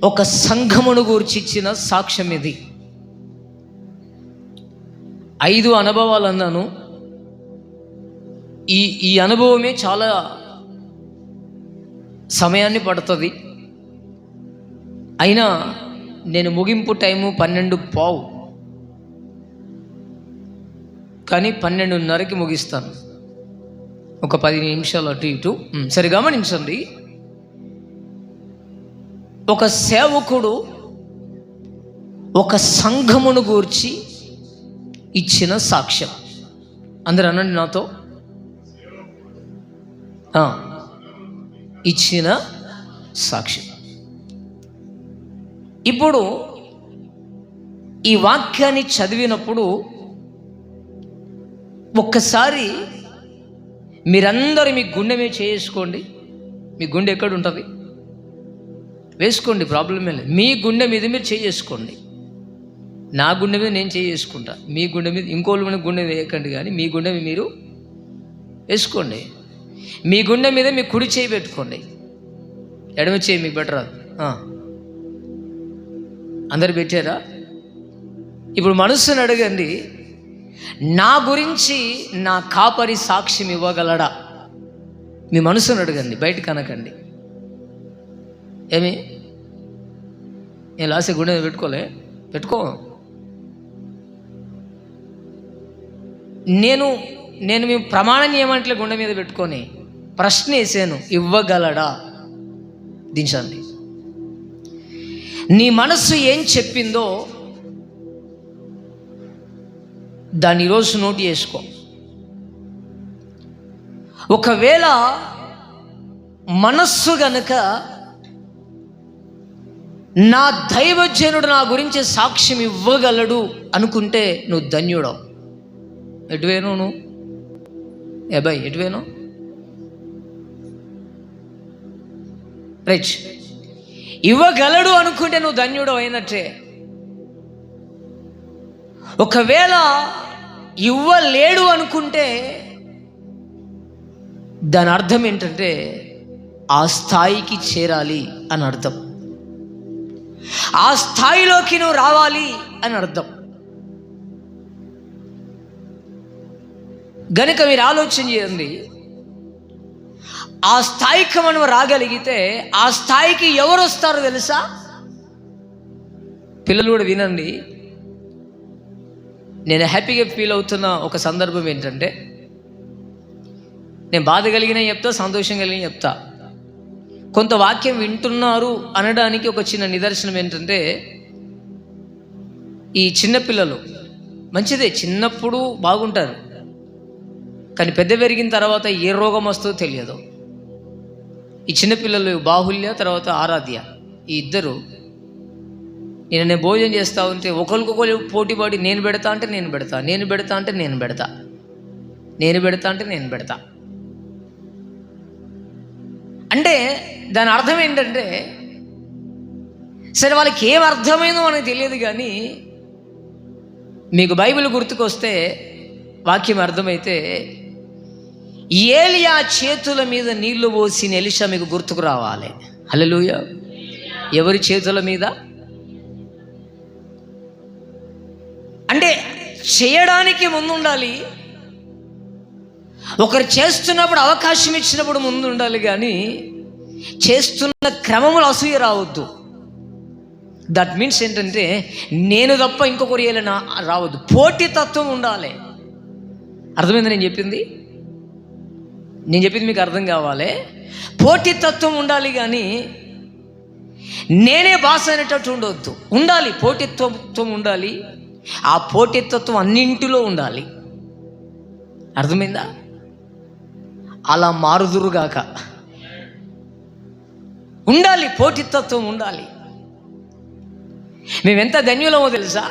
ఒక సంఘమును గూర్చి ఇచ్చిన సాక్ష్యం ఇది. 5 అనుభవాలు అన్నాను. ఈ అనుభవమే చాలా సమయాన్ని పడుతుంది. అయినా నేను ముగింపు టైము 12:15, కానీ 12:30కి ముగిస్తాను. ఒక 10 నిమిషాలు అటు ఇటు. సరే గమనించండి. ఒక సేవకుడు ఒక సంఘమును గూర్చి ఇచ్చిన సాక్ష్యం. అందరూ అనండి నాతో, ఇచ్చిన సాక్ష్యం. ఇప్పుడు ఈ వాక్యాన్ని చదివినప్పుడు ఒక్కసారి మీరందరూ మీ గుండె మీద చేసుకోండి. మీ గుండె ఎక్కడ ఉంటుంది వేసుకోండి, ప్రాబ్లమే లేదు. మీ గుండె మీద మీరు చేసుకోండి. నా గుండె మీద నేను చేసుకుంటా. మీ గుండె మీద ఇంకోళ్ళ గుండె వేయకండి, కానీ మీ గుండె మీద మీరు వేసుకోండి. మీ గుండె మీద మీ కుడి చేయి పెట్టుకోండి, ఎడమ చేయి మీకు బెటర్ రాదు. అందరు పెట్టారా? ఇప్పుడు మనసుని అడగండి, నా గురించి నా కాపరి సాక్ష్యం ఇవ్వగలడా? మీ మనసుని అడగండి, బయటకు అనకండి. ఏమి నేను లాసే గుండె పెట్టుకో. నేను మీ ప్రమాణ నియమంటే గుండె మీద పెట్టుకొని ప్రశ్న వేసాను, ఇవ్వగలడా? దించండి. నీ మనస్సు ఏం చెప్పిందో దాన్ని ఈరోజు నోట్ చేసుకో. ఒకవేళ మనస్సు గనుక నా దైవజనుడు నా గురించి సాక్ష్యం ఇవ్వగలడు అనుకుంటే నువ్వు ధన్యుడవు. ఎటువేను నువ్వు? బాయ్ ఎటువేను? రైట్. ఇవ్వగలడు అనుకుంటే నువ్వు ధన్యుడవు అయినట్టే. ఒకవేళ ఇవ్వలేడు అనుకుంటే దాని అర్థం ఏంటంటే ఆ స్థాయికి చేరాలి అని అర్థం. ఆ స్థాయిలోకి నువ్వు రావాలి అని అర్థం. గనుక మీరు ఆలోచన చేయండి. ఆ స్థాయికి మనం రాగలిగితే ఆ స్థాయికి ఎవరు వస్తారో తెలుసా? పిల్లలు కూడా వినండి. నేను హ్యాపీగా ఫీల్ అవుతున్న ఒక సందర్భం ఏంటంటే, నేను బాధ కలిగిన చెప్తా, సంతోషం కలిగిన చెప్తా. కొంత వాక్యం వింటున్నారు అనడానికి ఒక చిన్న నిదర్శనం ఏంటంటే, ఈ చిన్నపిల్లలు మంచిదే, చిన్నప్పుడు బాగుంటారు, కానీ పెద్ద పెరిగిన తర్వాత ఏ రోగం వస్తుందో తెలియదు. ఈ చిన్నపిల్లలు బాహుల్య తర్వాత ఆరాధ్య, ఈ ఇద్దరు నేను భోజనం చేస్తూ ఉంటే ఒకరికొకరు పోటీపడి నేను పెడతా అంటే నేను పెడతా, నేను పెడతా అంటే నేను పెడతా, నేను పెడతా అంటే నేను పెడతా. అంటే దాని అర్థం ఏంటంటే, సరే వాళ్ళకి ఏం అర్థమైందో మనకు తెలియదు, కానీ మీకు బైబిల్ గుర్తుకొస్తే వాక్యం అర్థమైతే, ఏలియా చేతుల మీద నీళ్లు పోసిన ఎలీషా మీకు గుర్తుకు రావాలి. హల్లెలూయా. ఎవరి చేతుల మీద? అంటే చేయడానికి ముందు ఉండాలి, ఒకరు చేస్తున్నప్పుడు అవకాశం ఇచ్చినప్పుడు ముందు ఉండాలి, కానీ చేస్తున్న క్రమములు అసూయ రావద్దు. దట్ మీన్స్ ఏంటంటే, నేను తప్ప ఇంకొకరు ఏలైనా రావద్దు. పోటీతత్వం ఉండాలి. అర్థమైంది నేను చెప్పింది మీకు అర్థం కావాలి. పోటీతత్వం ఉండాలి, కానీ నేనే బాస్ అనేటట్టు ఉండవద్దు. ఉండాలి, పోటీతత్వం ఉండాలి. ఆ పోటీతత్వం అన్నింటిలో ఉండాలి. అర్థమైందా? అలా మారుదురుగాక. ఉండాలి, పోటీతత్వం ఉండాలి. మేమెంత ధన్యులమో తెలుసా?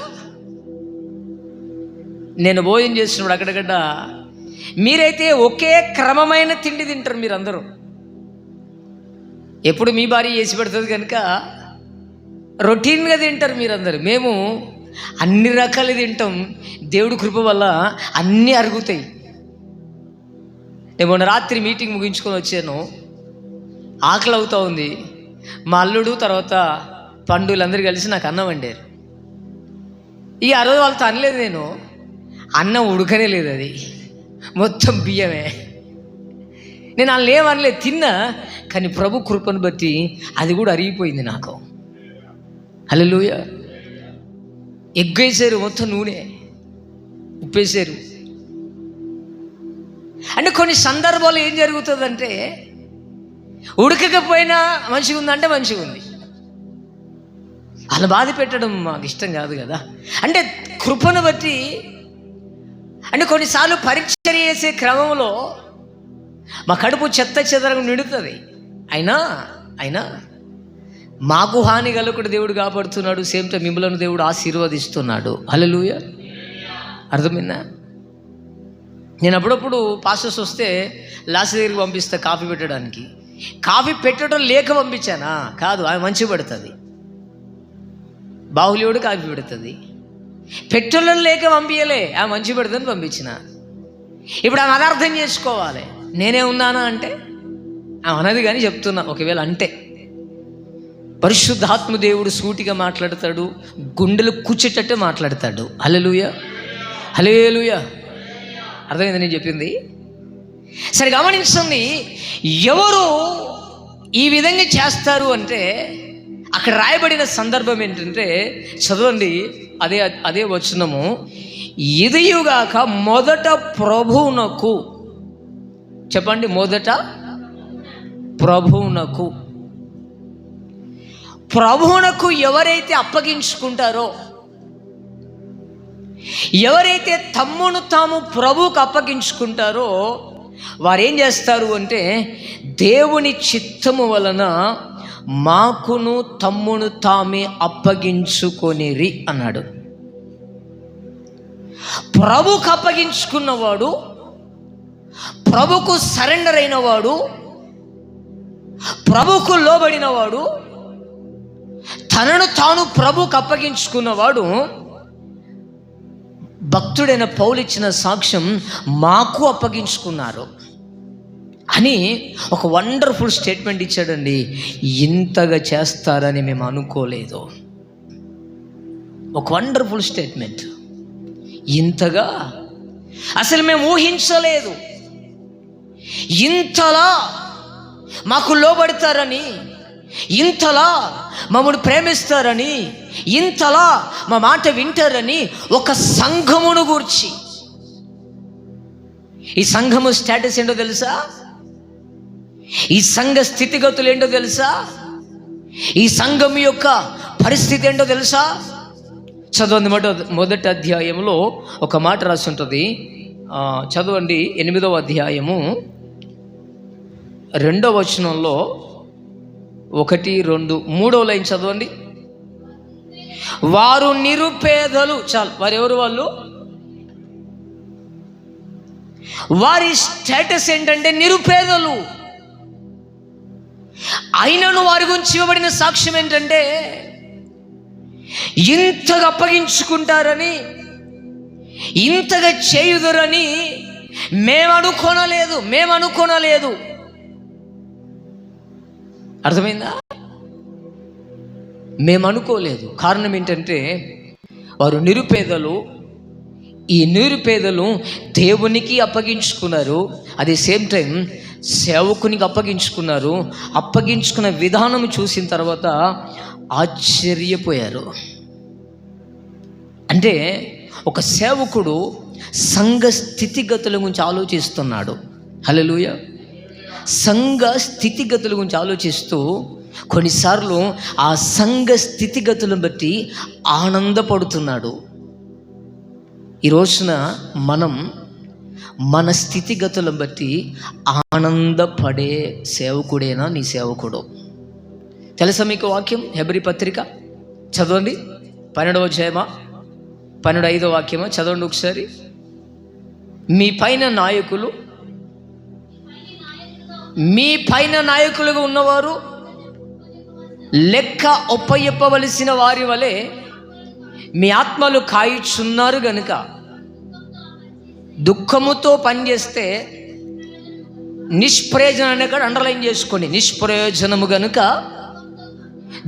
నేను భోజనం చేసినప్పుడు అక్కడక్కడ మీరైతే ఒకే క్రమమైన తిండి తింటారు మీరందరూ. ఎప్పుడు మీ భార్య చేసి పెడుతుంది కనుక రొటీన్గా తింటారు మీరందరూ. మేము అన్ని రకాలు తింటాం. దేవుడి కృప వల్ల అన్నీ అరుగుతాయి. నేను మొన్న రాత్రి మీటింగ్ ముగించుకొని వచ్చాను, ఆకలి అవుతూ ఉంది. మా అల్లుడు తర్వాత పండులందరూ కలిసి నాకు అన్నం వండారు. ఇక ఆ రోజు వాళ్ళతో అనలేదు, నేను అన్నం ఉడకనే లేదు, అది మొత్తం బియ్యమే. నేను వాళ్ళు ఏమనలేదు, తిన్నా. కానీ ప్రభు కృపను బట్టి అది కూడా అరిగిపోయింది నాకు. హల్లెలూయా. ఎగ్గేసారు, మొత్తం నూనె ఉప్పేసారు. అంటే కొన్ని సందర్భాలు ఏం జరుగుతుందంటే, ఉడకకపోయినా మంచిగా ఉందంటే మంచిగా ఉంది, అలా బాధ పెట్టడం మాకు ఇష్టం కాదు కదా. అంటే కృపను బట్టి, అంటే కొన్నిసార్లు పరీక్ష చేసే క్రమంలో మా కడుపు చెత్త చెదరగా నిండుతుంది. అయినా మాకు హాని కలగకుండా దేవుడు కాపాడుతున్నాడు, సేమ్ టైం మిమ్మల్ని దేవుడు ఆశీర్వదిస్తున్నాడు. హల్లెలూయా. అర్థమైందా? నేను అప్పుడప్పుడు పాస్టర్స్ వస్తే లాస్ట్ దగ్గరికి పంపిస్తా కాఫీ పెట్టడానికి. కాఫీ పెట్టడం లేక పంపించానా? కాదు, ఆమె మంచి పడుతుంది. బాహుల్యుడు కాఫీ పెడుతుంది, పెట్టడం లేక పంపించలే, ఆమె మంచి పెడుతుంది పంపించిన. ఇప్పుడు ఆమె అర్థం చేసుకోవాలి, నేనే ఉన్నానా అంటే ఆమె అన్నది. కానీ చెప్తున్నా, ఒకవేళ అంటే పరిశుద్ధాత్మ దేవుడు సూటిగా మాట్లాడతాడు, గుండెలు కూర్చేటట్టే మాట్లాడతాడు. హల్లెలూయా, హల్లెలూయా. అర్థమైంది నేను చెప్పింది? సరే గమనించండి, ఎవరు ఈ విధంగా చేస్తారు అంటే అక్కడ రాయబడిన సందర్భం ఏంటంటే, చదవండి అదే వచనము. ఇదియుగాక మొదట ప్రభువునకు, చెప్పండి, మొదట ప్రభువునకు ఎవరైతే అప్పగించుకుంటారో, ఎవరైతే తమ్మును తాము ప్రభువుకు అప్పగించుకుంటారో వారు ఏం చేస్తారు అంటే, దేవుని చిత్తము వలన మాకును తమ్మును తామే అప్పగించుకొనిరి అన్నాడు. ప్రభుకు అప్పగించుకున్నవాడు, ప్రభుకు సరెండర్ అయినవాడు, ప్రభుకు లోబడినవాడు, తనను తాను ప్రభుకు అప్పగించుకున్నవాడు, భక్తుడైన పౌలు ఇచ్చిన సాక్ష్యం, మాకు అప్పగించుకున్నారు అని ఒక వండర్ఫుల్ స్టేట్మెంట్ ఇచ్చాడండి. ఇంతగా చేస్తారని మేము అనుకోలేదు. ఒక వండర్ఫుల్ స్టేట్మెంట్. ఇంతగా అసలు మేము ఊహించలేదు. ఇంతలా మాకు లోబడతారని, ఇంతలా మమ్మల్ని ప్రేమిస్తారని, ఇంతలా మా మాట వింటారని ఒక సంఘమును గూర్చి. ఈ సంఘము స్టేటస్ ఏంటో తెలుసా? ఈ సంఘ స్థితిగతులు ఏంటో తెలుసా? ఈ సంఘం యొక్క పరిస్థితి ఏంటో తెలుసా? చదవండి, మొదటి అధ్యాయంలో ఒక మాట రాసి ఉంటుంది. చదవండి, 8వ అధ్యాయము 2వ వచనంలో 1, 2, 3వ లైన్ చదవండి. వారు నిరుపేదలు. చాలు, వారు ఎవరు? వాళ్ళు, వారి స్టేటస్ ఏంటంటే నిరుపేదలు. అయినను వారి గురించి ఇవ్వబడిన సాక్ష్యం ఏంటంటే, ఇంతగా అప్పగించుకుంటారని, ఇంతగా చేయుదురని మేము అనుకోనలేదు. అర్థమైందా? మేము అనుకోలేదు. కారణం ఏంటంటే వారు నిరుపేదలు. ఈ నిరుపేదలు దేవునికి అప్పగించుకున్నారు, అదే సేమ్ టైం సేవకునికి అప్పగించుకున్నారు. అప్పగించుకున్న విధానం చూసిన తర్వాత ఆశ్చర్యపోయారు. అంటే ఒక సేవకుడు సంఘ స్థితిగతుల గురించి ఆలోచిస్తున్నాడు. హల్లెలూయా. సంఘ స్థితిగతుల గురించి ఆలోచిస్తూ కొన్నిసార్లు ఆ సంఘ స్థితిగతులను బట్టి ఆనందపడుతున్నాడు. ఈ రోజున మనం మన స్థితిగతులను బట్టి ఆనందపడే సేవకుడేనా నీ సేవకుడు? తెలుసా మీకు వాక్యం? హెబ్రీ పత్రిక చదవండి, 12వ అధ్యాయమా 12:5 వాక్యమా చదవండి ఒకసారి. మీ పైన నాయకులుగా ఉన్నవారు లెక్క ఒప్పయెప్పవలసిన వారి వలె మీ ఆత్మలు కాయుచున్నారు గనుక దుఃఖముతో పనిచేస్తే నిష్ప్రయోజనం అనే కాడ అండర్లైన్ చేసుకోండి. నిష్ప్రయోజనము గనుక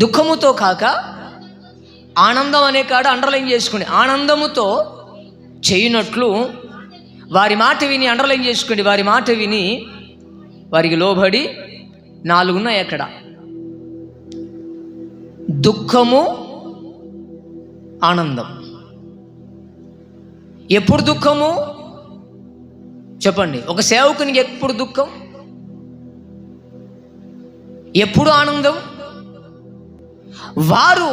దుఃఖముతో కాక ఆనందం అనే కాడ అండర్లైన్ చేసుకోండి. ఆనందముతో చేయనట్లు వారి మాట విని, అండర్లైన్ చేసుకోండి, వారి మాట విని వారికి లోబడి. 4 ఉన్నాయి అక్కడ. దుఃఖము, ఆనందం. ఎప్పుడు దుఃఖము చెప్పండి? ఒక సేవకునికి ఎప్పుడు దుఃఖం, ఎప్పుడు ఆనందం? వారు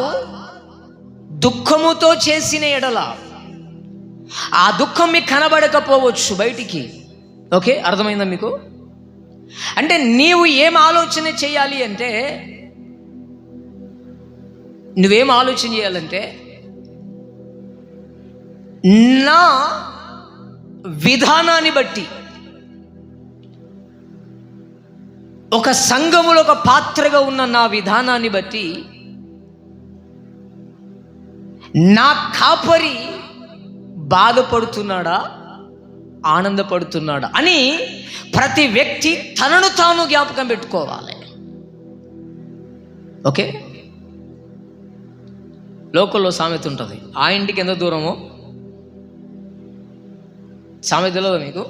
దుఃఖముతో చేసిన ఎడల ఆ దుఃఖం మీకు కనబడకపోవచ్చు బయటికి. ఓకే, అర్థమైందా మీకు? అంటే నీవు ఏం ఆలోచన చేయాలి అంటే, నువ్వేం ఆలోచన చేయాలంటే, నా విధానాన్ని బట్టి, ఒక సంఘములో ఒక పాత్రగా ఉన్న నా విధానాన్ని బట్టి నా కాపరి బాధపడుతున్నాడా, ఆనందపడుతున్నాడా అని ప్రతి వ్యక్తి తనను తాను జ్ఞాపకం పెట్టుకోవాలి. ఓకే, లోకల్లో సామెత ఉంటుంది, ఆ ఇంటికి ఎంత దూరమో. సామెత తెలియదు మీకు?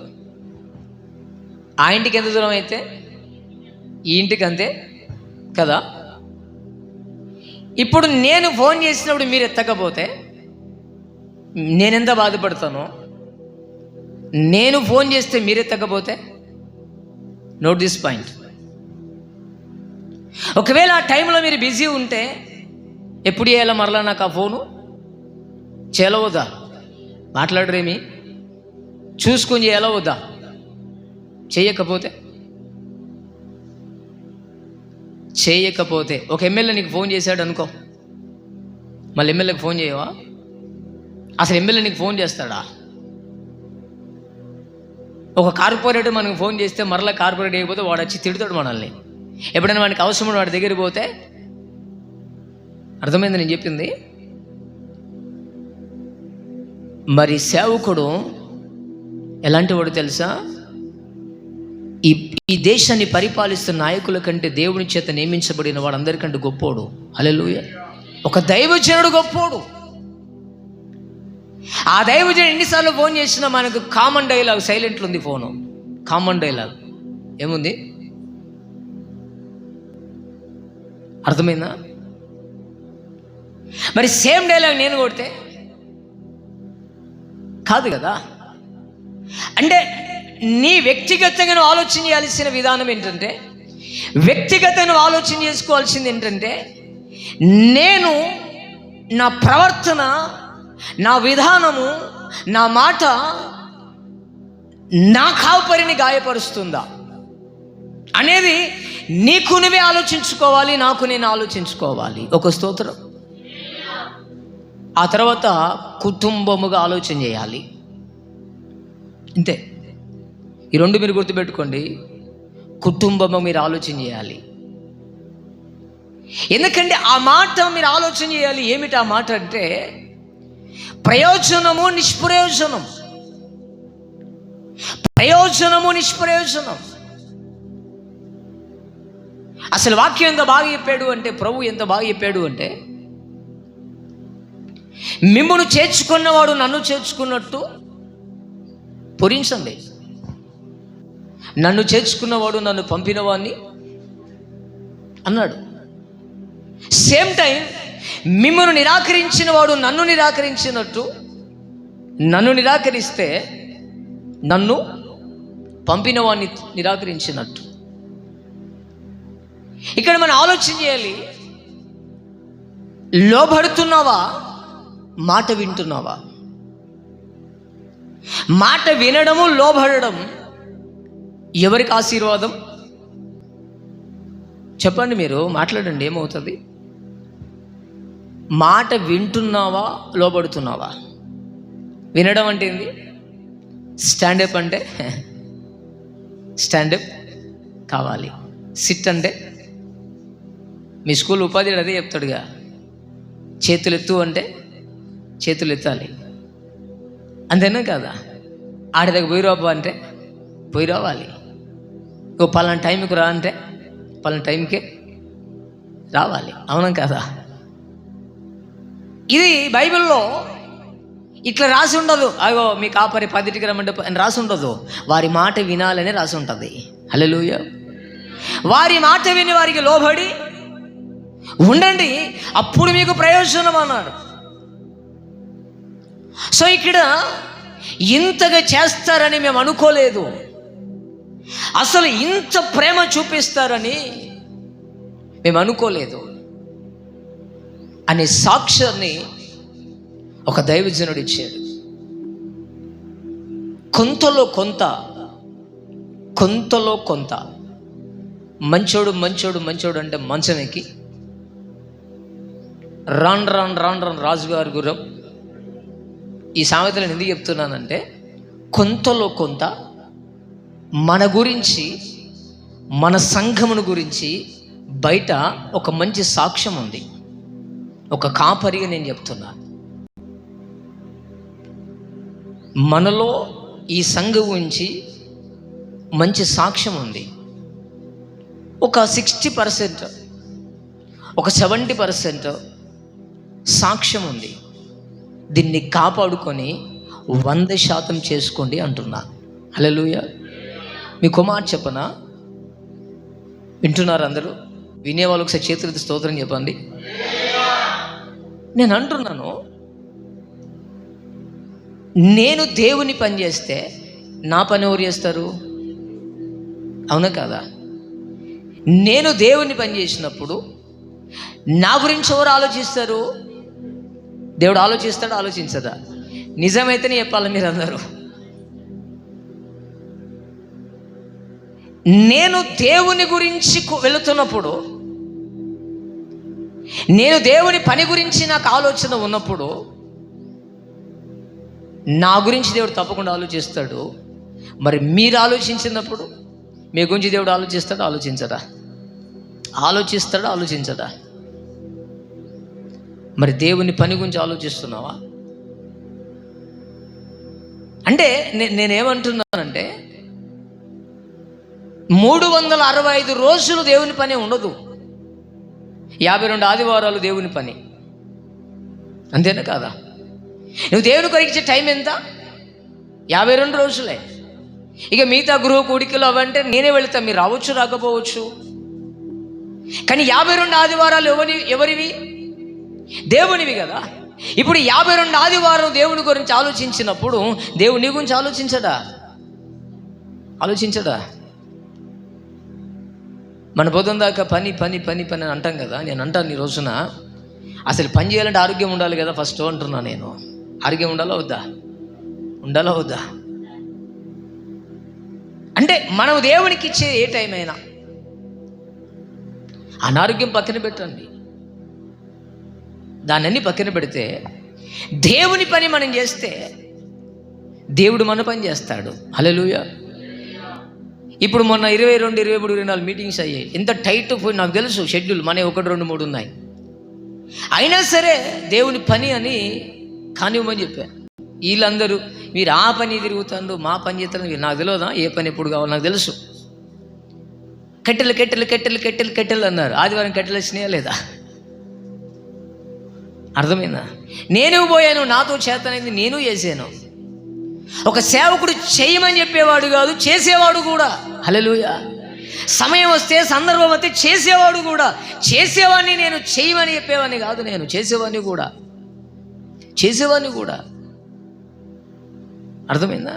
ఆ ఇంటికి ఎంత దూరం అయితే ఈ ఇంటికి అంతే కదా. ఇప్పుడు నేను ఫోన్ చేసినప్పుడు మీరు ఎత్తకపోతే నేనెంత బాధపడతానో, నేను ఫోన్ చేస్తే మీరు ఎత్తకపోతే, నోట్ దిస్ పాయింట్. ఒకవేళ ఆ టైంలో మీరు బిజీ ఉంటే ఎప్పుడు చేయాలో మరలా నాకు ఆ ఫోను చేయవద్దా? మాట్లాడరేమి, చూసుకొని చేయాలో వద్దా? చేయకపోతే ఒక ఎమ్మెల్యే నీకు ఫోన్ చేశాడు అనుకో, మళ్ళీ ఎమ్మెల్యేకి ఫోన్ చేయవా? అసలు ఎమ్మెల్యే నీకు ఫోన్ చేస్తాడా? ఒక కార్పొరేటర్ మనకు ఫోన్ చేస్తే మరలా కార్పొరేట్ అయిపోతే వాడు వచ్చి తిడతాడు మనల్ని. ఎప్పుడైనా వాడికి అవసరం వాడి దగ్గరికి పోతే, అర్థమైంది నేను చెప్పింది? మరి సేవకుడు ఎలాంటి వాడు తెలుసా? ఈ దేశాన్ని పరిపాలిస్తున్న నాయకుల కంటే దేవుని చేత నియమించబడిన వాడు అందరికంటే గొప్పోడు. హల్లెలూయా. ఒక దైవజనుడు గొప్పోడు. ఆ దైవజనుడు ఎన్నిసార్లు ఫోన్ చేసినా మనకు కామన్ డైలాగ్ సైలెంట్లో ఉంది. ఫోను కామన్ డైలాగ్ ఏముంది? అర్థమైందా? మరి సేమ్ డైలాగ్ నేను కొడితే కాదు కదా. అంటే నీ వ్యక్తిగతంగా నువ్వు ఆలోచన చేయాల్సిన విధానం ఏంటంటే, వ్యక్తిగతంగా ఆలోచన చేసుకోవాల్సింది ఏంటంటే, నేను నా ప్రవర్తన, నా విధానము, నా మాట నా కాపరిని గాయపరుస్తుందా అనేది నీకు నువ్వే ఆలోచించుకోవాలి, నాకు నేను ఆలోచించుకోవాలి. ఒక స్తోత్రం. ఆ తర్వాత కుటుంబముగా ఆలోచన చేయాలి. ఇంతే. ఈ 2 మీరు గుర్తుపెట్టుకోండి. కుటుంబము మీరు ఆలోచన చేయాలి. ఎందుకంటే ఆ మాట మీరు ఆలోచన చేయాలి. ఏమిటి ఆ మాట అంటే, ప్రయోజనము నిష్ప్రయోజనం, ప్రయోజనము నిష్ప్రయోజనం. అసలు వాక్యం ఎంత బాగా చెప్పాడు అంటే, ప్రభు ఎంత బాగా చెప్పాడు అంటే, మిమ్మును చేర్చుకున్నవాడు నన్ను చేర్చుకున్నట్టు పూరించండి. నన్ను చేర్చుకున్నవాడు నన్ను పంపిన వాడిని అన్నాడు. సేమ్ టైం మిమ్మల్ని నిరాకరించిన వాడు నన్ను నిరాకరించినట్టు, నన్ను నిరాకరిస్తే నన్ను పంపిన వాడిని నిరాకరించినట్టు. ఇక్కడ మనం ఆలోచన చేయాలి. లోబడుతున్నావా, మాట వింటున్నావా? మాట వినడము, లోబడడం ఎవరికి ఆశీర్వాదం? చెప్పండి, మీరు మాట్లాడండి. ఏమవుతుంది? మాట వింటున్నావా, లోబడుతున్నావా? వినడం అంటే ఏంది? స్టాండప్ అంటే స్టాండప్ కావాలి. సిట్ అంటే మీ స్కూల్ ఉపాధ్యాయుడు అదే చెప్తాడుగా, చేతులు ఎత్తు అంటే చేతులు ఎత్తాలి. అంతేనా కదా? ఆడి దగ్గర పోయి రాబో అంటే పోయి రావాలి. పలానా టైంకి రా అంటే పలానా టైంకే రావాలి. అవునా కదా? ఇది బైబిల్లో ఇట్లా రాసి ఉండదు. అగో మీ కాపరి 10కి రమ్మంటే అని రాసి ఉండదు. వారి మాట వినాలని రాసి ఉంటుంది. హల్లెలూయా. వారి మాట విని వారికి లోబడి ఉండండి, అప్పుడు మీకు ప్రయోజనం అన్నాడు. సో ఇక్కడ ఇంతగా చేస్తారని మేము అనుకోలేదు, అసలు ఇంత ప్రేమ చూపిస్తారని మేము అనుకోలేదు అనే సాక్ష్యాన్ని ఒక దైవజనుడు ఇచ్చాడు. కొంతలో కొంత మంచోడు అంటే మంచం ఎక్కి రాను రాజుగారి గుర్రం. ఈ సామెతలను ఎందుకు చెప్తున్నానంటే, కొంతలో కొంత మన గురించి, మన సంఘమును గురించి బయట ఒక మంచి సాక్ష్యం ఉంది. ఒక కాపరిగా నేను చెప్తున్నాను, మనలో ఈ సంఘం గురించి మంచి సాక్ష్యం ఉంది. ఒక 60%, ఒక 70% సాక్ష్యం ఉంది. దీన్ని కాపాడుకొని 100% చేసుకోండి అంటున్నాను. హల్లెలూయా. మీకు మాట చెప్పనా? వింటున్నారు అందరూ? వినేవాళ్ళు ఒకసారి చేతులెత్తి స్తోత్రం చెప్పండి. నేను అంటున్నాను, నేను దేవుని పని చేస్తే నా పని ఎవరు చేస్తారు? అవునా కదా? నేను దేవుని పని చేసినప్పుడు నా గురించి ఎవరు ఆలోచిస్తారు? దేవుడు ఆలోచిస్తాడా, ఆలోచించదా? నిజమైతేనే చెప్పాలి మీరు అందరూ. నేను దేవుని గురించి వెళుతున్నప్పుడు, నేను దేవుని పని గురించి నాకు ఆలోచన ఉన్నప్పుడు, నా గురించి దేవుడు తప్పకుండా ఆలోచిస్తాడు. మరి మీరు ఆలోచించినప్పుడు మీ గురించి దేవుడు ఆలోచిస్తాడా, ఆలోచించడా? ఆలోచించడా? మరి దేవుని పని గురించి ఆలోచిస్తున్నావా? అంటే నేనేమంటున్నానంటే, 365 రోజులు దేవుని పని ఉండదు. 52 ఆదివారాలు దేవుని పని, అంతేనా కాదా? నువ్వు దేవుని కొరకు ఇచ్చే టైం ఎంత? 52 రోజులే. ఇక మిగతా గృహ కూడికలు అవంటే నేనే వెళుతాను, మీరు రావచ్చు రాకపోవచ్చు. కానీ 52 ఆదివారాలు ఎవరివి? దేవునివి కదా. ఇప్పుడు 52 ఆదివారం దేవుని గురించి ఆలోచించినప్పుడు దేవుడు నీ గురించి ఆలోచించడా? మన పొద్దున దాకా పని అని అంటాం కదా. నేను అంటాను, ఈ రోజున అసలు పని చేయాలంటే ఆరోగ్యం ఉండాలి కదా ఫస్ట్ అంటున్నా నేను. ఆరోగ్యం ఉండాలా వద్దా? అంటే మనం దేవునికి ఇచ్చే ఏ టైం అయినా అనారోగ్యం పక్కన పెట్టండి, దాన్ని పక్కన పెడితే దేవుని పని మనం చేస్తే దేవుడు మన పని చేస్తాడు. హల్లెలూయా. ఇప్పుడు మొన్న 22, 23, 24 మీటింగ్స్ అయ్యాయి. ఎంత టైట్ పోయి నాకు తెలుసు షెడ్యూల్, మన 1, 2, 3 ఉన్నాయి. అయినా సరే దేవుని పని అని కానివ్వమని చెప్పాను. వీళ్ళందరూ మీరు ఆ పని తిరుగుతారు, మా పని చేస్తారు. నాకు తెలియదా ఏ పని ఎప్పుడు కావాలో? నాకు తెలుసు. కట్టెలు అన్నారు. ఆదివారం కట్టెలు వచ్చినాయా లేదా? అర్థమైందా? నేను పోయాను, నాతో చేతనైంది నేను చేశాను. ఒక సేవకుడు చేయమని చెప్పేవాడు కాదు, చేసేవాడు కూడా. హల్లెలూయా. సమయం వస్తే, సందర్భం వస్తే చేసేవాడు కూడా. చేసేవాడిని నేను చేయమని చెప్పేవాడిని కాదు, నేను చేసేవాడిని కూడా. అర్థమైందా?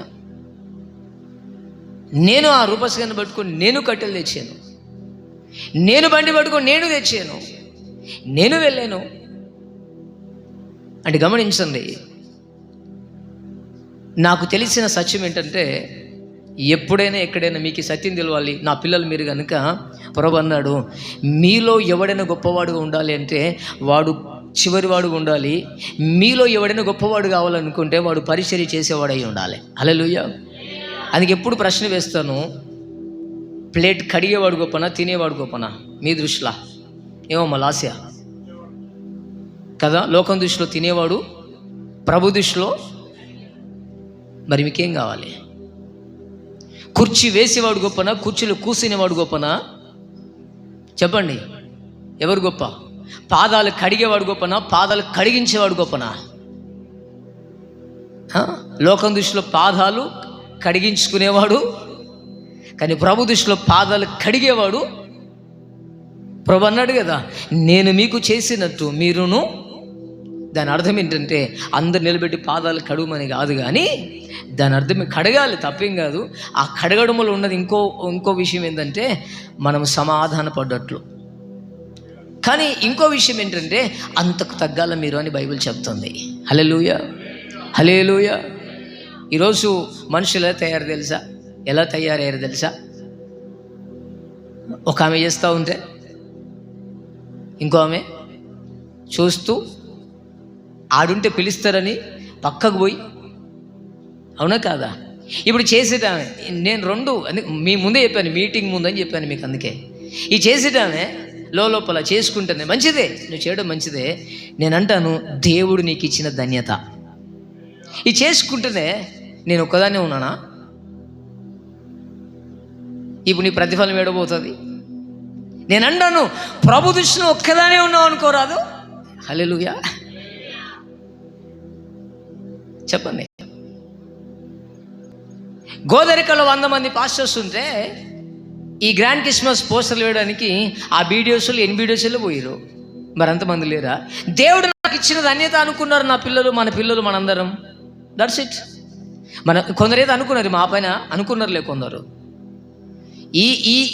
నేను ఆ రూపస్గాన్ని పట్టుకొని నేను కట్టెలు తెచ్చాను, నేను బండి పట్టుకొని నేను తెచ్చాను, నేను వెళ్ళాను. అంటే గమనించండి, నాకు తెలిసిన సత్యం ఏంటంటే, ఎప్పుడైనా ఎక్కడైనా మీకు సత్యం తెలవాలి. నా పిల్లలు మీరు కనుక, ప్రభు అన్నాడు, మీలో ఎవడైనా గొప్పవాడుగా ఉండాలి అంటే వాడు చివరివాడుగా ఉండాలి. మీలో ఎవడైనా గొప్పవాడు కావాలనుకుంటే వాడు పరిచర్య చేసేవాడై ఉండాలి. హల్లెలూయా. అందుకే ఎప్పుడు ప్రశ్న వేస్తాను, ప్లేట్ కడిగేవాడు గొప్పనా, తినేవాడు గొప్పనా మీ దృష్టిలో? ఏమో మలాస్య కదా. లోకం దృష్టిలో తినేవాడు, ప్రభు దృష్టిలో మరి మీకేం కావాలి? కుర్చీ వేసేవాడు గొప్పనా, కుర్చీలో కూర్చునేవాడు గొప్పనా? చెప్పండి. ఎవరు గొప్ప? పాదాలు కడిగేవాడు గొప్పనా, పాదాలు కడిగించేవాడు గొప్పనా? లోకం దృష్టిలో పాదాలు కడిగించుకునేవాడు, కానీ ప్రభు దృష్టిలో పాదాలు కడిగేవాడు. ప్రభు అన్నాడు కదా, నేను మీకు చేసినట్టు మీరును. దాని అర్థం ఏంటంటే అందరు నిలబెట్టి పాదాలు కడుగుమని కాదు, కానీ దాని అర్థం కడగాలి, తప్పేం కాదు. ఆ కడగడంలో ఉన్నది ఇంకో విషయం ఏంటంటే మనం సమాధాన పడ్డట్లు. కానీ ఇంకో విషయం ఏంటంటే అంతకు తగ్గాల మీరు అని బైబిల్ చెప్తుంది. హల్లెలూయా, హల్లెలూయా. ఈరోజు మనుషులు ఎలా తయారయ్యారు తెలుసా? ఒక ఆమె చేస్తూ ఉంటే ఇంకో ఆమె చూస్తూ, ఆడుంటే పిలుస్తారని పక్కకు పోయి, అవునా కాదా? ఇప్పుడు చేసేటామె, నేను రెండు మీ ముందే చెప్పాను, మీటింగ్ ముందని చెప్పాను మీకు. అందుకే ఈ చేసేటామె లోపల చేసుకుంటేనే మంచిదే, నువ్వు చేయడం మంచిదే. నేను అంటాను, దేవుడు నీకు ఇచ్చిన ధన్యత. ఈ చేసుకుంటేనే నేను ఒక్కదాన్నే ఉన్నానా? ఇప్పుడు నీ ప్రతిఫలం ఏడబోతుంది. నేను అంటాను, ప్రభు దృష్టిలో ఒక్కదానే ఉన్నావు అనుకోరాదు. హల్లెలూయా, చెప్పండి. గోదరికలో 100 మంది పాస్టర్స్ ఉంటే ఈ గ్రాండ్ క్రిస్మస్ పోస్టర్లు వేయడానికి ఆ బీడియోస్లు ఎన్బీడియోస్లో పోయారు. మరి అంతమంది లేరా? దేవుడు నాకు ఇచ్చిన ధన్యత అనుకున్నారు నా పిల్లలు, మన పిల్లలు, మనందరం. That's it. కొందరేదో అనుకున్నారు, మా పైన అనుకున్నారులే కొందరు.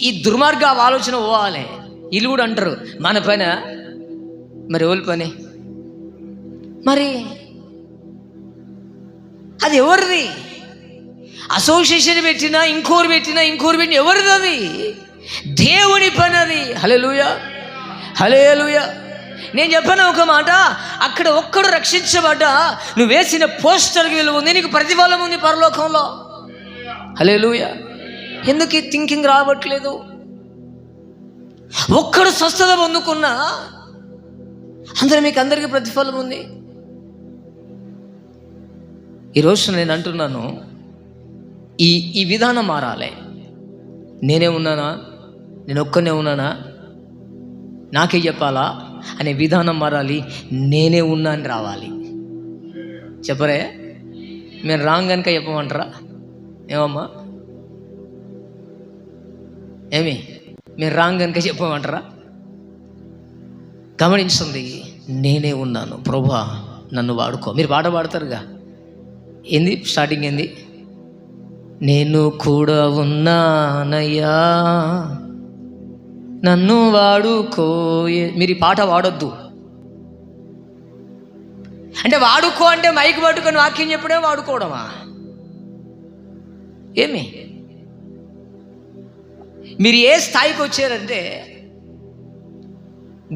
ఈ దుర్మార్గ ఆలోచన పోవాలి. వీళ్ళు కూడా అంటారు మన పైన. మరి ఎవరి పని? మరి అది ఎవరిది? అసోసియేషన్ పెట్టినా, ఇంకోరు పెట్టినా ఎవరిది? అది దేవుని పని. అది హల్లెలూయా, హల్లెలూయా. నేను చెప్పాను ఒక మాట, అక్కడ ఒక్కడు రక్షించబడ్డా నువ్వు వేసిన పోస్టర్కి విలువ ఉంది, నీకు ప్రతిఫలం ఉంది పరలోకంలో. హల్లెలూయా. ఎందుకు ఈ థింకింగ్ రావట్లేదు? ఒక్కడు స్వస్థత పొందుకున్నా అందరికీ ప్రతిఫలం ఉంది. ఈరోజు నేను అంటున్నాను, ఈ విధానం మారాలి. నేనే ఉన్నానా, నేను ఒక్కనే ఉన్నానా, నాకే చెప్పాలా అనే విధానం మారాలి. నేనే ఉన్నా అని రావాలి. చెప్పరే, మీరు రాంగ్ కనుక చెప్పమంటారా? ఏమమ్మా, ఏమి మీరు రాంగ్ కనుక చెప్పమంటారా? గమనించింది, నేనే ఉన్నాను ప్రభువా, నన్ను వాడుకో. మీరు పాట పాడతారుగా, ఏంది స్టార్టింగ్ ఏంది? నేను కూడా ఉన్నానయ్యా నన్ను వాడుకో. మీరు ఈ పాట వాడొద్దు. అంటే వాడుకో అంటే మైక్ పట్టుకొని వాక్యం చెప్పడే వాడుకోవడమా? ఏమి మీరు ఏ స్థాయికి వచ్చారంటే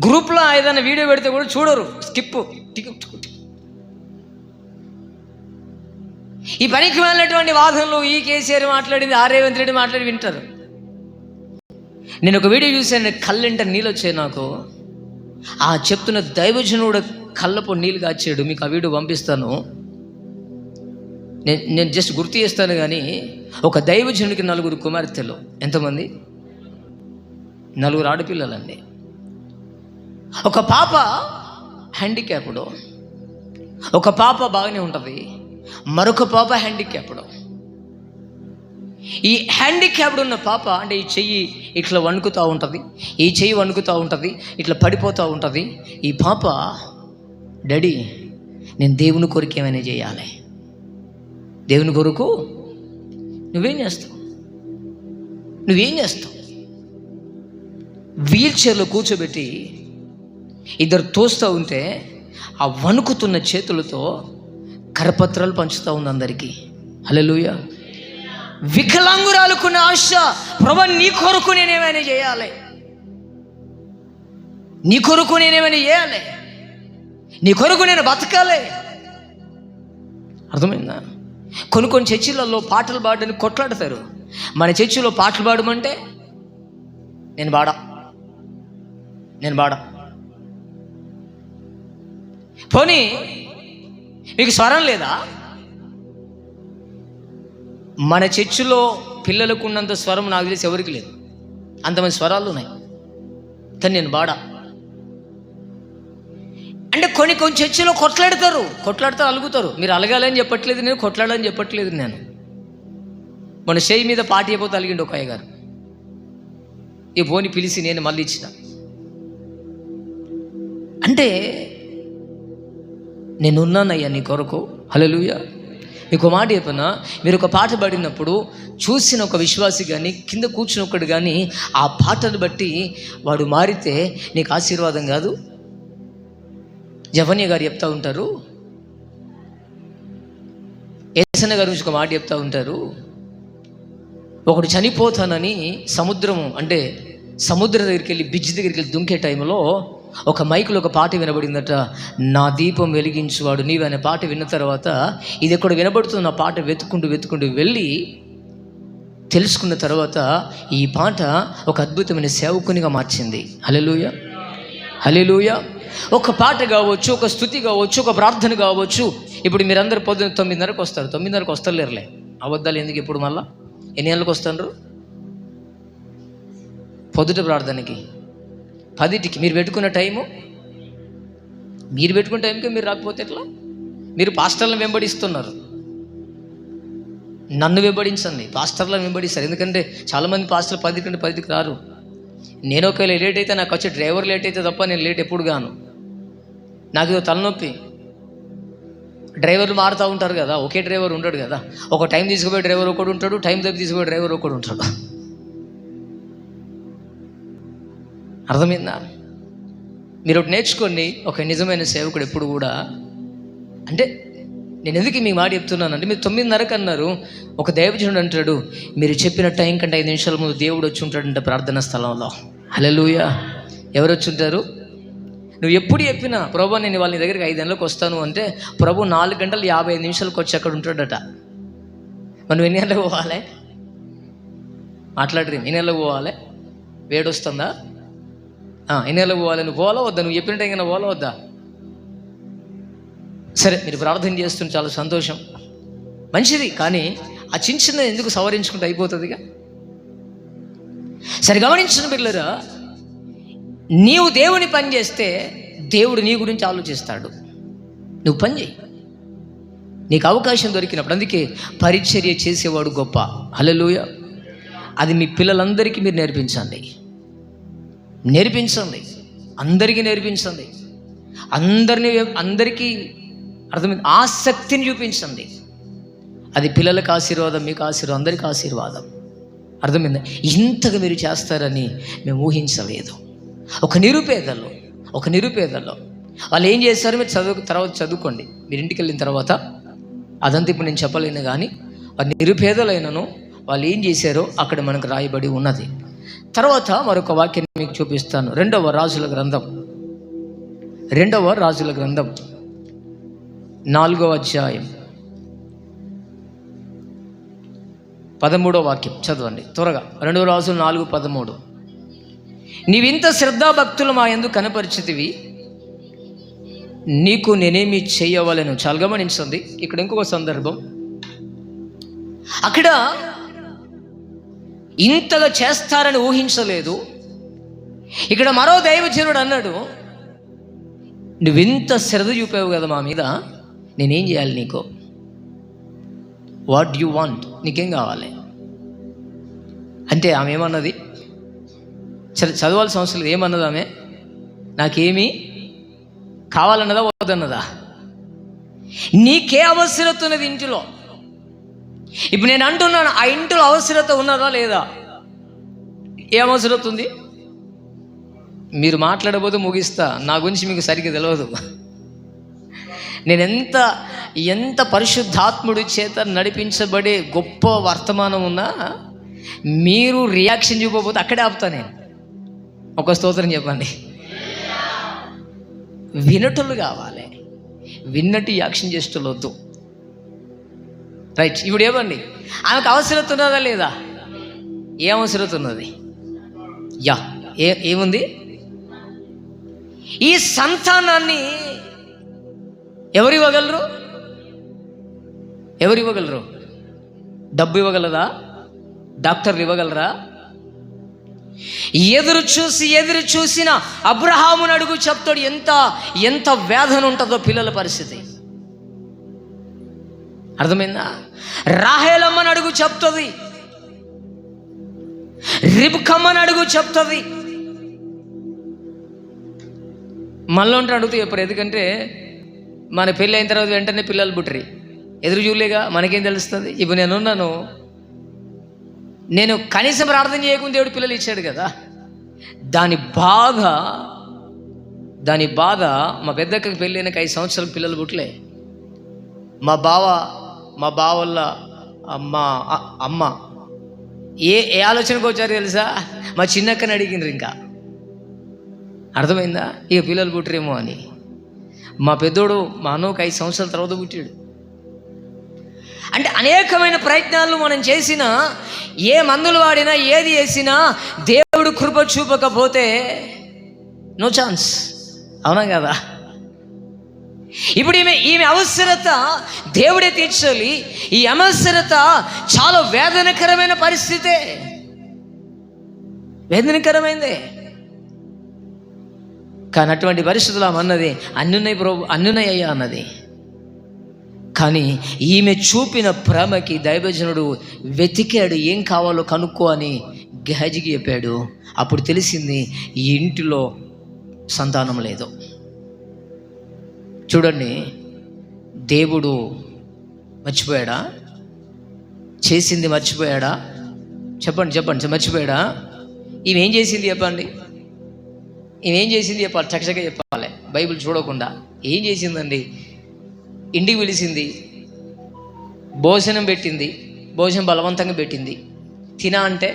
గ్రూప్లో ఏదైనా వీడియో పెడితే కూడా చూడరు, స్కిప్. ఈ పనికి వెళ్ళినటువంటి వాదనలు, ఈ కేసీఆర్ మాట్లాడింది, ఆ రేవంత్ రెడ్డి మాట్లాడి వింటారు. నేను ఒక వీడియో చూసాను, కళ్ళంట నీళ్ళు వచ్చాయి నాకు. ఆ చెప్తున్న దైవజనుడు కళ్ళపు నీళ్ళు కాచాడు. మీకు ఆ వీడియో పంపిస్తాను. నేను జస్ట్ గుర్తు చేస్తాను. కానీ ఒక దైవజనుడికి 4 కుమార్తెలు. ఎంతమంది? 4 ఆడపిల్లలండి. ఒక పాప హ్యాండిక్యాప్డ్, ఒక పాప బాగానే ఉంటుంది, మరొక పాప హ్యాండిక్యాప్డ్. ఈ హ్యాండిక్యాప్డ్ ఉన్న పాప అంటే ఈ చెయ్యి ఇట్లా వణుకుతూ ఉంటుంది, ఈ చెయ్యి వణుకుతూ ఉంటుంది, ఇట్లా పడిపోతూ ఉంటుంది. ఈ పాప, డాడీ నేను దేవుని కొరకు ఏమైనా చేయాలి. దేవుని కొరకు నువ్వేం చేస్తావు? వీల్ చైర్లో కూర్చోబెట్టి ఇద్దరు తోస్తూ ఉంటే ఆ వణుకుతున్న చేతులతో కరపత్రాలు పంచుతూ ఉంది అందరికీ. హల్లెలూయా. వికలాంగురాలుకున్న ఆశ, ప్రభువా నీ కొరకు నేనేమైనా చేయాలి, నీ కొరకు నేనేమైనా చేయాలి, నీ కొరకు నేను బతకాలి. అర్థమైందా? కొన్ని చర్చిలలో పాటలు పాడడానికి కొట్లాడతారు. మన చర్చిలో పాటలు పాడమంటే నేను పాడా. పోనీ మీకు స్వరం లేదా? మన చర్చిలో పిల్లలకు ఉన్నంత స్వరం నాకు తెలిసి ఎవరికి లేదు. అంతమంది స్వరాలు ఉన్నాయి, కానీ నేను పాడా. అంటే కొన్ని చర్చిలో కొట్లాడతారు అలుగుతారు. మీరు అలగాలని చెప్పట్లేదు నేను, కొట్లాడాలని చెప్పట్లేదు నేను. మన చేయి మీద పాటి అయిపోతే అలిగిండు ఒక అయ్యగారు. ఈ బోని పిలిచి నేను మళ్ళీ ఇచ్చిన. అంటే నేనున్నానయ్యా నీ కొరకు. హల్లెలూయా. మీకు మాట చెప్పనా, మీరు ఒక పాట పాడినప్పుడు చూసిన ఒక విశ్వాసి కానీ కింద కూర్చుని ఒకడు కానీ ఆ పాటను బట్టి వాడు మారితే నీకు ఆశీర్వాదం కాదు. జవన్య గారు చెప్తా ఉంటారు, ఏసన్న గారి నుంచి ఒక మాట చెప్తా ఉంటారు. ఒకడు చనిపోతానని సముద్ర దగ్గరికి వెళ్ళి బ్రిడ్జ్ దగ్గరికి వెళ్ళి దుంకే టైంలో ఒక మైకులో ఒక పాట వినబడిందట. నా దీపం వెలిగించువాడు నీవు అనే పాట విన్న తర్వాత ఇది ఎక్కడ వినబడుతున్న పాట వెతుక్కుంటూ వెళ్ళి తెలుసుకున్న తర్వాత ఈ పాట ఒక అద్భుతమైన సేవకునిగా మార్చింది. హల్లెలూయా, హల్లెలూయా. ఒక పాట కావచ్చు, ఒక స్తుతి కావచ్చు, ఒక ప్రార్థన కావచ్చు. ఇప్పుడు మీరందరూ పొద్దున్న 9:30కి వస్తారు. 9:30కి వస్తలేరులే, అబద్ధాలు ఎందుకు. ఇప్పుడు మళ్ళా ఎన్ని గంటలకు వస్తారు? పొద్దుట ప్రార్థనకి 10కి మీరు పెట్టుకున్న టైంకి మీరు రాకపోతే ఎట్లా? మీరు పాస్టర్లను వెంబడిస్తున్నారు. నన్ను వెంబడించండి, పాస్టర్లను వెంబడిస్తారు. ఎందుకంటే చాలామంది పాస్టర్లు 10కి రారు. నేను ఒకవేళ లేట్ అయితే నాకు వచ్చే డ్రైవర్ లేట్ అయితే తప్ప నేను లేట్ ఎప్పుడు గాను. నాకు తలనొప్పి. డ్రైవర్లు మారుతూ ఉంటారు కదా, ఒకే డ్రైవర్ ఉండడు కదా. ఒక టైం తీసుకుపోయే డ్రైవర్ ఒకడు ఉంటాడు, టైం దగ్గర తీసుకుపోయే డ్రైవర్ ఒకడు ఉంటాడు. అర్థమైందా? మీరు ఒకటి నేర్చుకోండి. ఒక నిజమైన సేవకుడు ఎప్పుడు కూడా అంటే నేను ఎందుకు మీ మాట చెప్తున్నానంటే, మీరు 9:30కి అన్నారు. ఒక దైవజనుడు అంటాడు, మీరు చెప్పిన టైం కంటే 5 నిమిషాల ముందు దేవుడు వచ్చి ఉంటాడంటే ప్రార్థనా స్థలంలో. హల్లెలూయా. ఎవరు వచ్చి ఉంటారు? నువ్వు ఎప్పుడు చెప్పినా ప్రభు నేను వాళ్ళ దగ్గరికి 5 గంటలకు వస్తాను అంటే ప్రభు 4 గంటలు 55 నిమిషాలకు వచ్చి అక్కడ ఉంటాడట. మనం ఎన్ని గంటలకు పోవాలి? మాట్లాడరు. ఎన్ని గంటలకు పోవాలి? వేడి వస్తుందా? ఎన్ని గంటలకు పోవాలి? నువ్వు పోవాలా వద్దా? నువ్వు చెప్పిన టైం కన్నా పోవాలా వద్దా? సరే, మీరు ప్రార్థన చేస్తుంటే చాలా సంతోషం, మంచిది. కానీ ఆ చిన్న ఎందుకు సవరించుకుంటే అయిపోతుందిగా. సరే, గమనించిన పిల్లరా, నీవు దేవుని పని చేస్తే దేవుడు నీ గురించి ఆలోచిస్తాడు. నువ్వు పని చేయి, నీకు అవకాశం దొరికినప్పుడు. అందుకే పరిచర్య చేసేవాడు గొప్ప. హల్లెలూయా. అది మీ పిల్లలందరికీ మీరు నేర్పించండి, అందరికీ నేర్పించండి. అందరికీ అర్థమైంది. ఆసక్తిని చూపించండి. అది పిల్లలకు ఆశీర్వాదం, మీకు ఆశీర్వాదం, అందరికీ ఆశీర్వాదం. అర్థమైంది. ఇంతగా మీరు చేస్తారని మేము ఊహించలేదు. ఒక నిరుపేదలో వాళ్ళు ఏం చేస్తారో మీరు తర్వాత చదువుకోండి. మీరు ఇంటికి వెళ్ళిన తర్వాత అదంతా ఇప్పుడు నేను చెప్పలేను. కానీ వారి నిరుపేదలైనను వాళ్ళు ఏం చేశారో అక్కడ మనకు రాయబడి ఉన్నది. తర్వాత మరొక వాక్యాన్ని మీకు చూపిస్తాను. 2వ రాజుల గ్రంథం 4వ అధ్యాయం 13వ వాక్యం చదవండి త్వరగా. 2 రాజులు 4:13. నీవింత శ్రద్ధాభక్తులు మా యందు కనపరిచితివి, నీకు నేనేమి చేయవలెను. చాలా గమనించండి. ఇక్కడ ఇంకొక సందర్భం. అక్కడ ఇంతగా చేస్తారని ఊహించలేదు. ఇక్కడ మరో దైవజనుడు అన్నాడు, నువ్వింత శ్రద్ధ చూపావు కదా మా మీద, నేనేం చేయాలి నీకు? What you want? నీకేం కావాలి అంటే ఆమె ఏమన్నది? చదవాల్సిన అవసరం లేదు. ఏమన్నది ఆమె? నాకేమీ కావాలన్నదా వద్దన్నదా? నీకే అవసరత ఉన్నది ఇంటిలో. ఇప్పుడు నేను అంటున్నాను, ఆ ఇంటిలో అవసరత ఉన్నదా లేదా? ఏ అవసరత ఉంది? మీరు మాట్లాడబోతే ముగిస్తా. నా గురించి మీకు సరిగ్గా తెలియదు. నేను ఎంత పరిశుద్ధాత్ముడి చేత నడిపించబడే గొప్ప వర్తమానం ఉన్నా మీరు రియాక్షన్ చూపకపోతే అక్కడే ఆపుతా నేను. ఒక స్తోత్రం చెప్పండి. వినటోళ్ళు కావాలి, విన్నట్టు యాక్షన్ చేసేటోళ్ళొద్దు. రైట్. ఇప్పుడు ఏమండి, ఆమెకు అవసరత ఉన్నదా లేదా? ఏ అవసరత ఉన్నది? ఏముంది? ఈ సంతానాన్ని ఎవరు ఇవ్వగలరు? డబ్బు ఇవ్వగలరా? డాక్టర్లు ఇవ్వగలరా? ఎదురు చూసిన అబ్రహామును అడుగు చెప్తాడు ఎంత వేదన ఉంటుందో పిల్లల పరిస్థితి. అర్థమైందా? రాహేలమ్మని అడుగు చెప్తుంది, రిబ్కమ్మని అడుగు చెప్తుంది. మళ్ళీ ఉంటే అడుగుతూ చెప్పరు. ఎందుకంటే మన పెళ్ళి అయిన తర్వాత వెంటనే పిల్లలు పుట్టరి, ఎదురు చూడలేగా, మనకేం తెలుస్తుంది. ఇప్పుడు నేను కనీసం ప్రార్థన చేయకుండా దేవుడు పిల్లలు ఇచ్చాడు కదా. దాని బాధ మా పెద్దక్కకి పెళ్ళైనాక 5 సంవత్సరాలకు పిల్లలు పుట్టలే. మా బావల్ల అమ్మ ఏ ఆలోచనకు వచ్చారు తెలుసా? మా చిన్నక్కని అడిగినారు. ఇంకా అర్థమైందా? ఇక పిల్లలు పుట్టరేమో అని. మా పెద్దోడు మా అన్నోకి 5 సంవత్సరాల తర్వాత పుట్టాడు. అంటే అనేకమైన ప్రయత్నాలు మనం చేసినా, ఏ మందులు వాడినా, ఏది చేసినా దేవుడు కృప చూపకపోతే నో ఛాన్స్. అవునా కదా? ఇప్పుడు ఈమె అవసరత దేవుడే తీర్చాలి. ఈ అవసరత చాలా వేదనకరమైన పరిస్థితే, వేదనకరమైందే. కానీ అటువంటి పరిస్థితులు ఆమె అన్నది, అన్నున్నాయి ప్రభు, అన్నున్నాయి అయ్యా అన్నది. కానీ ఈమె చూపిన ప్రేమకి దైవజనుడు వెతికాడు, ఏం కావాలో కనుక్కో అని గేహజీకి చెప్పాడు. అప్పుడు తెలిసింది ఈ ఇంటిలో సంతానం లేదు. చూడండి, దేవుడు మర్చిపోయాడా? చేసింది మర్చిపోయాడా? చెప్పండి మర్చిపోయాడా? ఈమెం చేసింది చెప్పండి. ఈమెం చేసింది చెప్పాలి, చక్కగా చెప్పాలి, బైబిల్ చూడకుండా. ఏం చేసిందండి? ఇంటికి పిలిచింది, భోజనం పెట్టింది, భోజనం బలవంతంగా పెట్టింది. తినా అంటే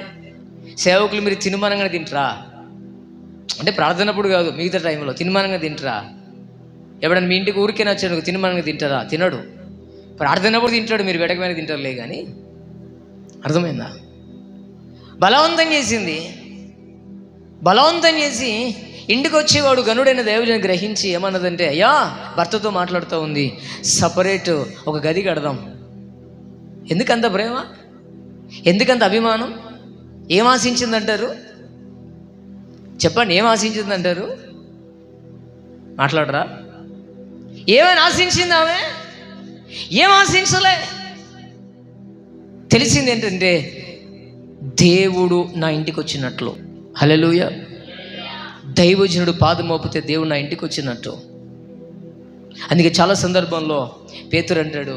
సేవకులు మీరు తినుమనంగా తింటారా? అంటే ప్రార్థనప్పుడు కాదు, మిగతా టైంలో తినుమనంగా తింటారా? ఎప్పుడైనా మీ ఇంటికి ఊరికే నచ్చాడు తినుమనంగా తింటారా? తినడు. ప్రార్థనప్పుడు తింటాడు, మీరు వెడకమైన తింటారులే. కానీ అర్థమైందా? బలవంతం చేసింది. బలవంతం చేసి ఇంటికి వచ్చేవాడు గనుడైన దైవజనుడు గ్రహించి ఏమన్నదంటే, అయ్యా భర్తతో మాట్లాడుతూ ఉంది, సపరేట్ ఒక గది కడదాం. ఎందుకంత ప్రేమ, ఎందుకంత అభిమానం? ఏం ఆశించిందంటారు చెప్పండి? ఏం ఆశించిందంటారు? మాట్లాడరా? ఏమైనా ఆశించింది ఆమె? ఏం ఆశించలే. తెలిసింది ఏంటంటే దేవుడు నా ఇంటికి వచ్చినట్లు. హల్లెలూయా. దైవజనుడు పాదం మోపితే దేవుడు నా ఇంటికి వచ్చినట్టు. అందుకే చాలా సందర్భంలో పేతురు అంటాడు